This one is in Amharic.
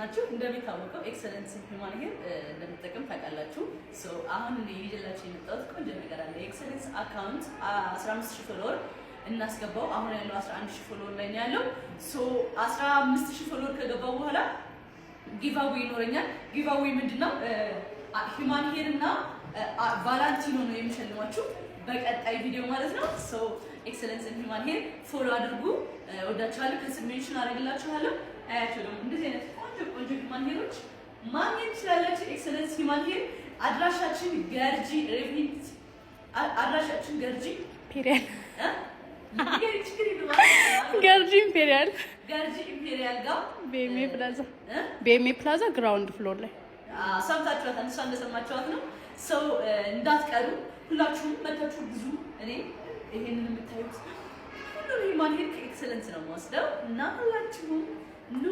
ናችሁ? እንደሚታወቀው ኤክሰለንስ ሂውማን ሄር እንደምትጠቀም ታውቃላችሁ። ሶ አሁን ይዤላችሁ የመጣሁት ቆንጆ ነገር አለ። ኤክሰለንስ አካውንት 15000 ፎሎወር እናስገባው። አሁን ያለው 11000 ፎሎወር ላይ ነው ያለው። ሶ 15000 ፎሎወር ከገባው በኋላ ጊቫዌይ ይኖረኛል። ጊቫዌይ ምንድነው? ሂውማን ሄር እና ቫላንቲኖ ነው የሚሸልማችሁ በቀጣይ ቪዲዮ ማለት ነው። ሶ ኤክሰለንስ ሂውማን ሄር ፎሎ አድርጉ። ወዳችኋለሁ። ከስር ሜንሽን አደርግላችኋለሁ። አያችሁ ደግሞ እንደዚህ አይነት ቆንጆ ቆንጆ ሂውማን ሄሮች ማግኘት ትችላላችሁ። ኤክሰለንስ ሂውማን ሄር አድራሻችን ገርጂ ሬቪት አድራሻችን ገርጂ ኢምፔሪያል ገርጂ ኢምፔሪያል ጋር ቤሜ ፕላዛ ግራውንድ ፍሎር ላይ ሰምታችኋታል። እሷ እንደሰማችኋት ነው። ሰው እንዳትቀሩ ሁላችሁም መታችሁ ብዙ እኔ ይሄንን የምታዩት ሁሉ ሂውማን ሄር ከኤክሰለንስ ነው የምወስደው እና ሁላችሁም ኑ